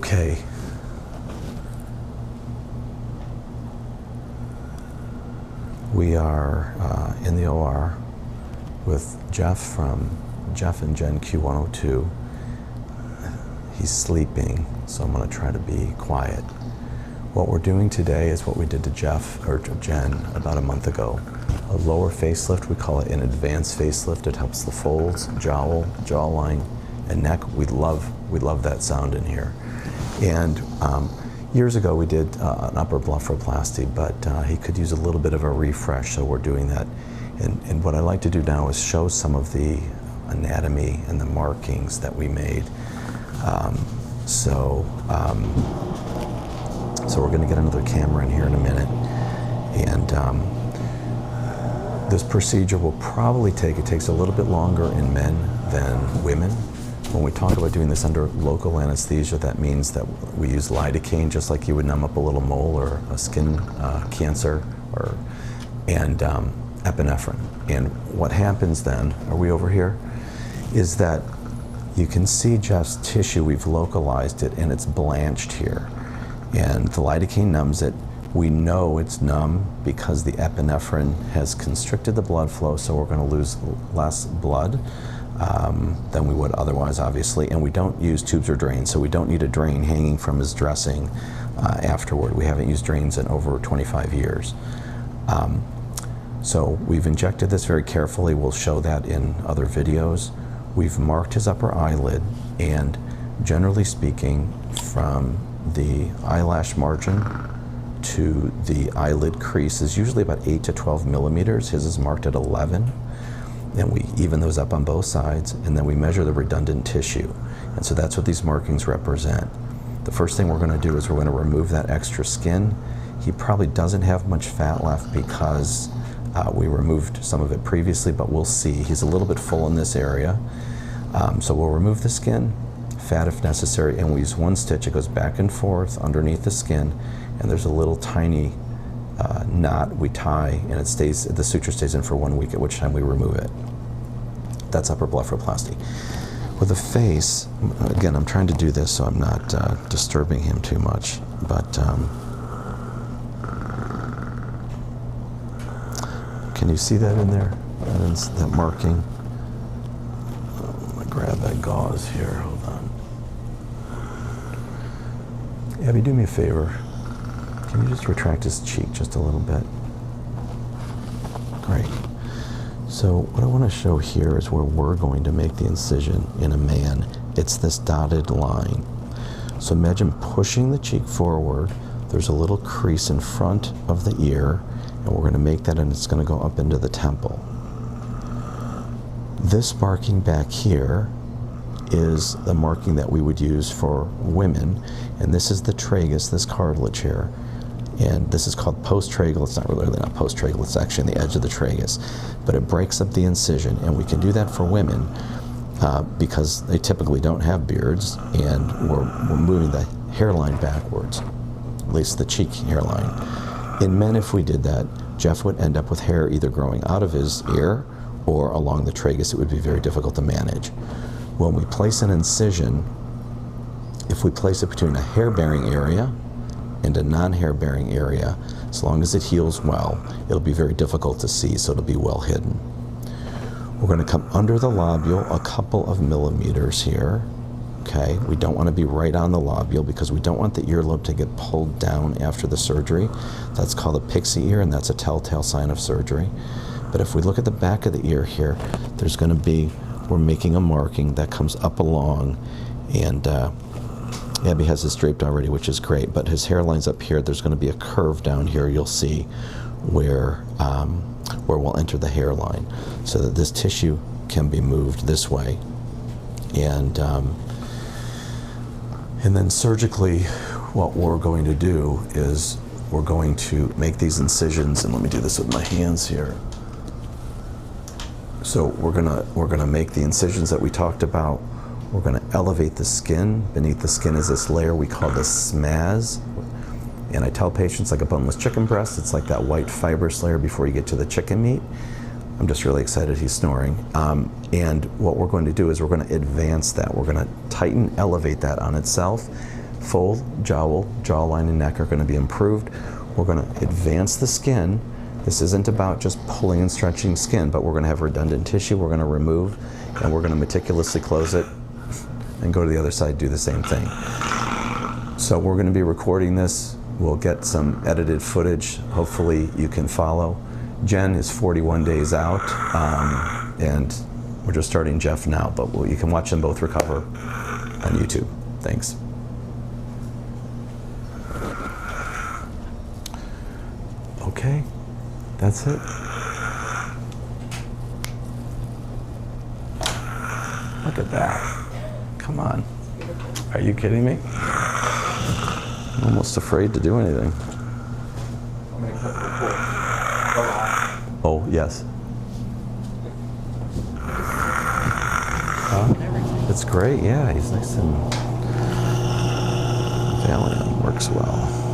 Okay. We are in the OR with Jeff and Jen Q102. He's sleeping, so I'm going to try to be quiet. What we're doing today is what we did to Jeff or to Jen about a month ago. A lower facelift, we call it an advanced facelift. It helps the folds, jowl, jawline, and neck. We love that sound in here. And years ago we did an upper blepharoplasty, but he could use a little bit of a refresh, so we're doing that. And what I like to do now is show some of the anatomy and the markings that we made. So we're going to get another camera in here in a minute, and this procedure will probably it takes a little bit longer in men than women. When we talk about doing this under local anesthesia, that means that we use lidocaine, just like you would numb up a little mole or a skin cancer, and epinephrine. And what happens then, are we over here, is that you can see Jeff's tissue, we've localized it, and it's blanched here. And the lidocaine numbs it. We know it's numb because the epinephrine has constricted the blood flow, so we're going to lose less blood than we would otherwise, obviously. And we don't use tubes or drains, so we don't need a drain hanging from his dressing afterward. We haven't used drains in over 25 years. So we've injected this very carefully. We'll show that in other videos. We've marked his upper eyelid, and generally speaking, from the eyelash margin to the eyelid crease is usually about 8 to 12 millimeters. His is marked at 11. And we even those up on both sides, and then we measure the redundant tissue. And so that's what these markings represent. The first thing we're going to do is we're going to remove that extra skin. He probably doesn't have much fat left because we removed some of it previously, but we'll see. He's a little bit full in this area. So we'll remove the skin, fat if necessary, and we use one stitch. It goes back and forth underneath the skin, and there's a little tiny knot we tie, and it stays. The suture stays in for 1 week, at which time we remove it. That's upper blepharoplasty. With the face, again, I'm trying to do this so I'm not disturbing him too much, but can you see that in there? That marking? I'm gonna grab that gauze here, hold on. Abby, do me a favor. Can you just retract his cheek just a little bit? Great. So what I want to show here is where we're going to make the incision in a man. It's this dotted line. So imagine pushing the cheek forward. There's a little crease in front of the ear, and we're going to make that, and it's going to go up into the temple. This marking back here is the marking that we would use for women, and this is the tragus, this cartilage here. And this is called post-tragal. It's not really not post-tragal, it's actually on the edge of the tragus. But it breaks up the incision, and we can do that for women because they typically don't have beards, and we're moving the hairline backwards, at least the cheek hairline. In men, if we did that, Jeff would end up with hair either growing out of his ear or along the tragus. It would be very difficult to manage. When we place an incision, if we place it between a hair-bearing area and a non-hair-bearing area, as long as it heals well, it'll be very difficult to see, so it'll be well hidden. We're going to come under the lobule a couple of millimeters here. Okay, we don't want to be right on the lobule because we don't want the earlobe to get pulled down after the surgery. That's called a pixie ear, and that's a telltale sign of surgery. But if we look at the back of the ear here, there's going to be, we're making a marking that comes up along, and Abby has this draped already, which is great, but his hairline's up here. There's going to be a curve down here, you'll see, where we'll enter the hairline, so that this tissue can be moved this way. And then surgically, what we're going to do is we're going to make these incisions, and let me do this with my hands here. So we're gonna make the incisions that we talked about. We're going to elevate the skin. Beneath the skin is this layer we call the smaz. And I tell patients, like a boneless chicken breast, it's like that white fibrous layer before you get to the chicken meat. I'm just really excited he's snoring. And what we're going to do is we're going to advance that. We're going to tighten, elevate that on itself. full jowl, jawline and neck are going to be improved. We're going to advance the skin. This isn't about just pulling and stretching skin, but we're going to have redundant tissue we're going to remove, and we're going to meticulously close it and go to the other side, do the same thing. So we're going to be recording this. We'll get some edited footage. Hopefully you can follow. Jen is 41 days out, and we're just starting Jeff now, but you can watch them both recover on YouTube. Thanks. Okay, that's it. Look at that. Come on. Are you kidding me? I'm almost afraid to do anything. I'm going to cut the cord. Oh, yes. It's great, yeah. He's nice and Valium works well.